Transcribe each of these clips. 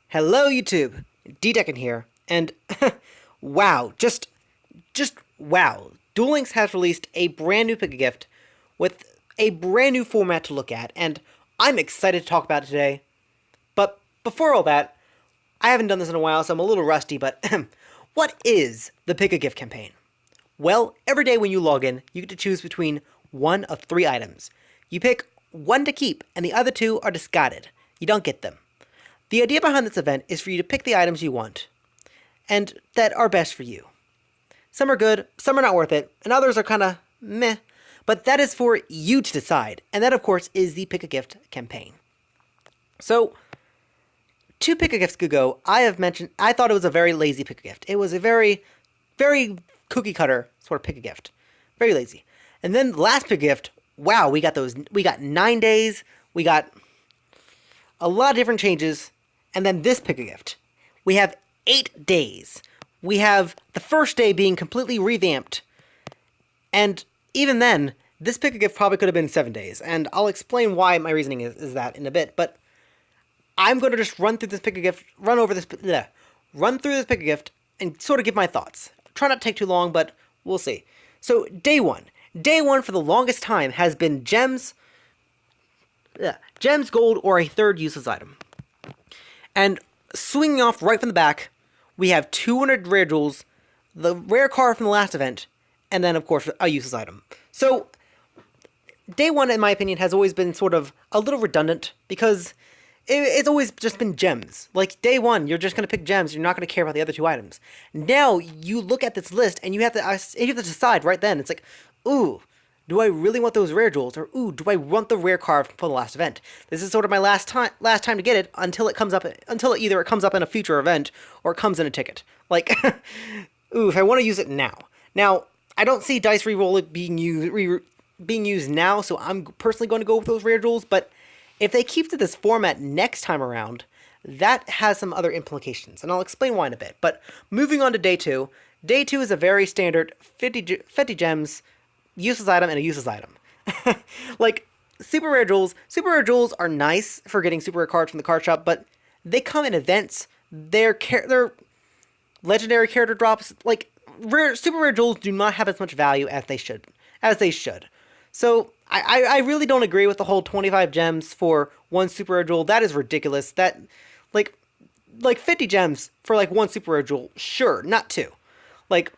Hello YouTube, D-Decken here, and wow, just wow. Duel Links has released a brand new Pick-a-Gift with a brand new format to look at, and I'm excited to talk about it today. But before all that, I haven't done this in a while, so I'm a little rusty, but what is the Pick-a-Gift campaign? Well, every day when you log in, you get to choose between one of three items. You pick one to keep, and the other two are discarded. You don't get them. The idea behind this event is for you to pick the items you want, and that are best for you. Some are good, some are not worth it, and others are kinda meh, but that is for you to decide, and that of course is the Pick-a-Gift campaign. So, 2 Pick-a-Gifts ago, I thought it was a very lazy Pick-a-Gift. It was a very cookie cutter sort of Pick-a-Gift. Very lazy. And then the last Pick-a-Gift, wow, we got 9 days, we got a lot of different changes. And then this Pick-a-Gift, we have 8 days. We have the first day being completely revamped. And even then, this Pick-a-Gift probably could have been 7 days. And I'll explain why my reasoning is that in a bit. But I'm going to just run through this Pick-a-Gift, run through this Pick-a-Gift, and sort of give my thoughts. Try not to take too long, but we'll see. So, day one. Day one for the longest time has been gems, gold, or a third useless item. And swinging off right from the back, we have 200 rare jewels, the rare card from the last event, and then, of course, a useless item. So, day one, in my opinion, has always been sort of a little redundant, because it's always just been gems. Like, day one, you're just going to pick gems, you're not going to care about the other 2 items. Now, you look at this list, and you have to decide right then. It's like, ooh, do I really want those rare jewels? Or, ooh, do I want the rare card from the last event? This is sort of my last time to get it until it either comes up in a future event or it comes in a ticket. Like, ooh, if I want to use it now. Now, I don't see Dice Reroll it being used now, so I'm personally going to go with those rare jewels, but if they keep to this format next time around, that has some other implications, and I'll explain why in a bit. But moving on to day two. Day two is a very standard 50 gems, useless item, and a useless item. Like, super rare jewels are nice for getting super rare cards from the card shop, but they come in events. They're legendary character drops. Like, super rare jewels do not have as much value as they should. So, I really don't agree with the whole 25 gems for one super rare jewel. That is ridiculous. That, like 50 gems for, like, one super rare jewel. Sure, not 2. Like,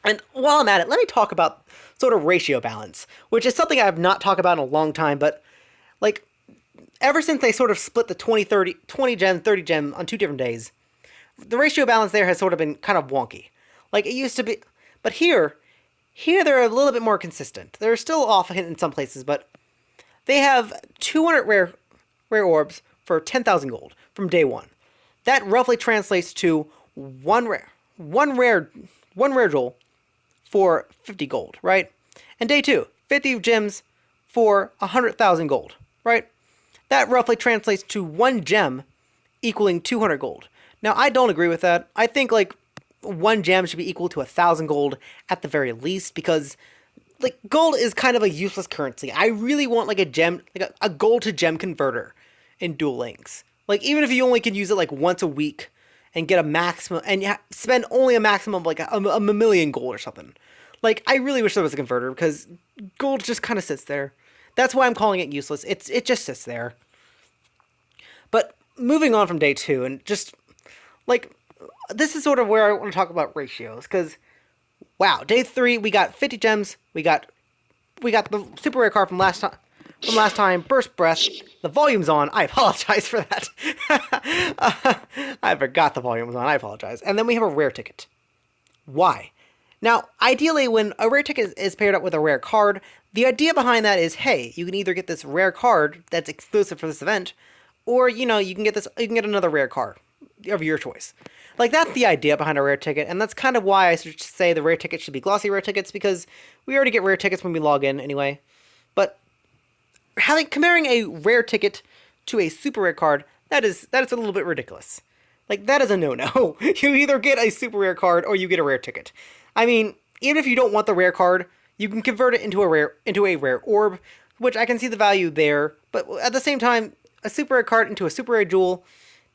and while I'm at it, let me talk about sort of ratio balance, which is something I have not talked about in a long time, but, like, ever since they sort of split the 20 gem, 30 gem on 2 different days, the ratio balance there has sort of been kind of wonky. Like, it used to be, but here they're a little bit more consistent. They're still off in some places, but they have 200 rare orbs for 10,000 gold from day one. That roughly translates to one rare jewel for 50 gold, right? And day two, 50 gems for 100,000 gold, right? That roughly translates to 1 gem equaling 200 gold. Now, I don't agree with that. I think, like, 1 gem should be equal to 1,000 gold at the very least, because, like, gold is kind of a useless currency. I really want, like, a gold to gem converter in Duel Links. Like, even if you only can use it, like, once a week and get a maximum, and spend only a maximum of, like, a million gold or something. Like, I really wish there was a converter, because gold just kind of sits there. That's why I'm calling it useless. It just sits there. But moving on from day two, and just, like, this is sort of where I want to talk about ratios, because, wow, day 3, we got 50 gems, we got the super rare card from last time, Burst Breath, the volume's on, I apologize for that. I forgot the volume was on, I apologize. And then we have a rare ticket. Why? Now, ideally, when a rare ticket is paired up with a rare card, the idea behind that is, hey, you can either get this rare card that's exclusive for this event, or, you can get another rare card of your choice. Like, that's the idea behind a rare ticket, and that's kind of why I should say the rare tickets should be glossy rare tickets, because we already get rare tickets when we log in anyway. But comparing a rare ticket to a super rare card, that is a little bit ridiculous. Like, that is a no-no. You either get a super rare card or you get a rare ticket. I mean, even if you don't want the rare card, you can convert it into a rare orb, which I can see the value there, but at the same time, a super rare card into a super rare jewel,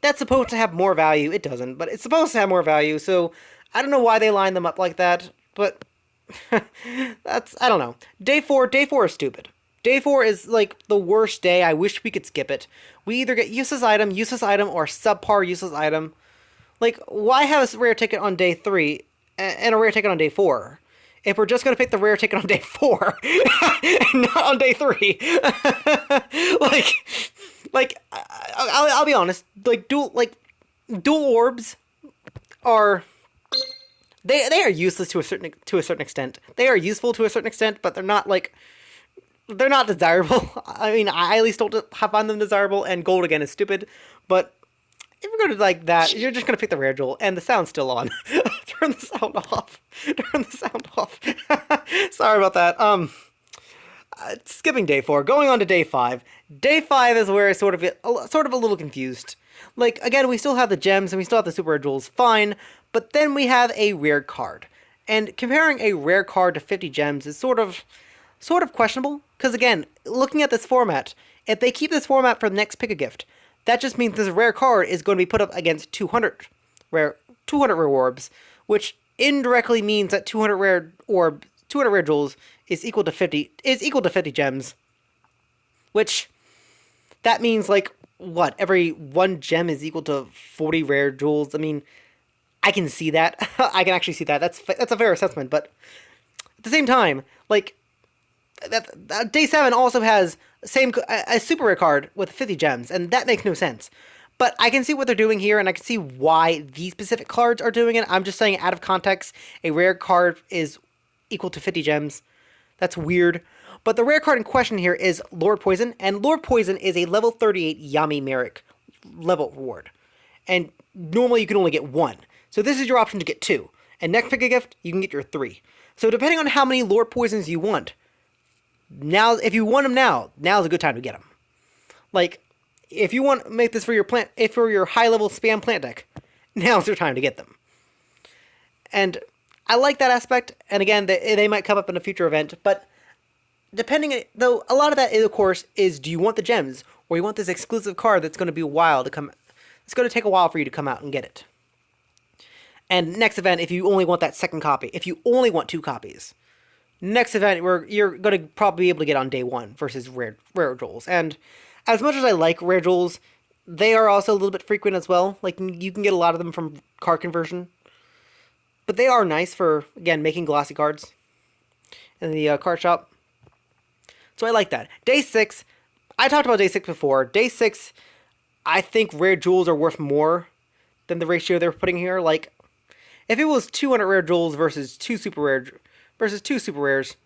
that's supposed to have more value. It doesn't, but it's supposed to have more value, so I don't know why they line them up like that, but I don't know. Day 4 is stupid. Day 4 is like the worst day. I wish we could skip it. We either get useless item, or subpar useless item. Like, why have a rare ticket on day 3 and a rare ticket on day 4? If we're just gonna pick the rare ticket on day 4 and not on day 3. I'll be honest. Dual orbs are they are useless to a certain extent. They are useful to a certain extent, but they're not desirable. I mean, I at least don't find them desirable, and gold again is stupid. But if you're going to like that, you're just going to pick the rare jewel, and the sound's still on. Turn the sound off. Turn the sound off. Sorry about that. Skipping day 4, going on to day 5. Day 5 is where I sort of get a little confused. Like, again, we still have the gems and we still have the super rare jewels, fine, but then we have a rare card. And comparing a rare card to 50 gems is sort of questionable, because again, looking at this format, if they keep this format for the next pick-a-gift, that just means this rare card is going to be put up against 200 rare orbs, which indirectly means that 200 rare jewels is equal to 50 gems, which that means like what, every 1 gem is equal to 40 rare jewels. I mean, I can see that. I can actually see that. That's a fair assessment, but at the same time, like that day 7 also has a super rare card with 50 gems, and that makes no sense. But I can see what they're doing here, and I can see why these specific cards are doing it. I'm just saying, out of context, a rare card is equal to 50 gems. That's weird. But the rare card in question here is Lord Poison, and Lord Poison is a level 38 Yami Merrick level reward. And normally you can only get 1. So this is your option to get 2. And next pick a gift, you can get your 3. So depending on how many Lord Poisons you want, now, if you want them now's a good time to get them. Like, if you want to make this for your high-level spam plant deck, now's your time to get them. And I like that aspect, and again, they might come up in a future event, but though, a lot of that, of course, is do you want the gems, or you want this exclusive card that's going to be a while to come, it's going to take a while for you to come out and get it. And next event, if you only want that second copy, if you only want 2 copies, next event, you're going to probably be able to get on day 1 versus rare jewels. And as much as I like rare jewels, they are also a little bit frequent as well. Like, you can get a lot of them from card conversion. But they are nice for, again, making glossy cards in the card shop. So I like that. Day 6, I talked about day 6 before. Day 6, I think rare jewels are worth more than the ratio they're putting here. Like, if it was 200 rare jewels versus 2 super rares.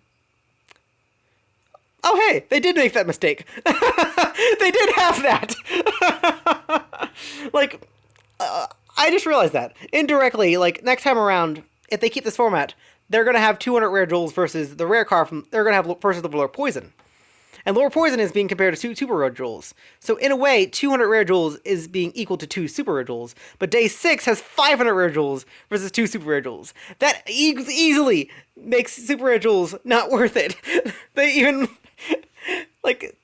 Oh, hey, they did make that mistake. They did have that. Like, I just realized that. Indirectly, like, next time around, if they keep this format, they're going to have 200 rare jewels versus the rare card they're going to have versus the Lord Poison. And Lord Poison is being compared to 2 super rare jewels. So in a way, 200 rare jewels is being equal to 2 super rare jewels. But day 6 has 500 rare jewels versus 2 super rare jewels. That easily makes super rare jewels not worth it. They even, like,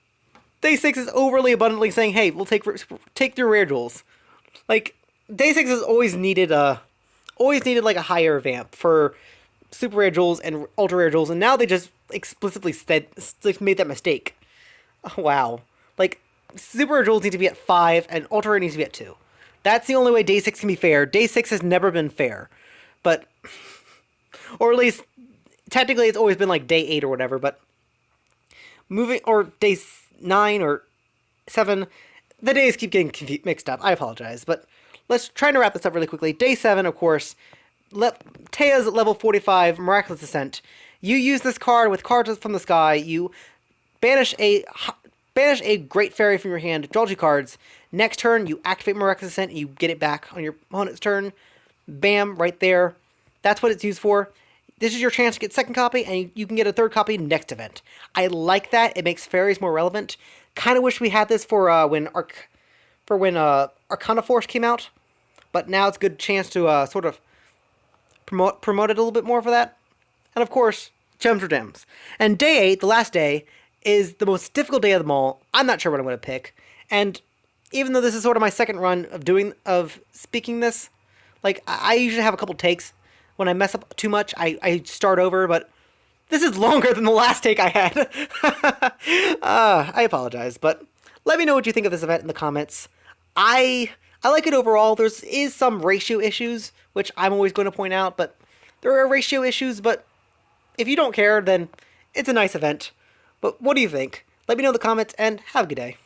day 6 is overly abundantly saying, hey, we'll take your rare jewels. Like, day 6 has always needed like a higher vamp for super rare jewels and ultra rare jewels, and now they just explicitly made that mistake. Oh, wow. Like, super rare jewels need to be at 5, and ultra rare needs to be at 2. That's the only way day 6 can be fair. Day 6 has never been fair. But, or at least, technically it's always been like day 8 or whatever, but or day 9 or 7, the days keep getting mixed up. I apologize, but let's try to wrap this up really quickly. Day 7, of course, Tea's level 45 Miraculous Descent. You use this card with cards from the sky. You banish a Great Fairy from your hand, draw 2 cards. Next turn, you activate Miraculous Descent, and you get it back on your opponent's turn. Bam, right there. That's what it's used for. This is your chance to get second copy, and you can get a third copy next event. I like that. It makes fairies more relevant. Kind of wish we had this for when Arcana Force came out, but now it's a good chance to sort of promote it a little bit more for that. And of course, gems or gems. And day 8, the last day, is the most difficult day of them all. I'm not sure what I'm going to pick. And even though this is sort of my second run of speaking this, like, I usually have a couple takes. When I mess up too much, I start over, but this is longer than the last take I had. I apologize, but let me know what you think of this event in the comments. I like it overall. Is some ratio issues, which I'm always going to point out, but there are ratio issues, but if you don't care, then it's a nice event. But what do you think? Let me know in the comments, and have a good day.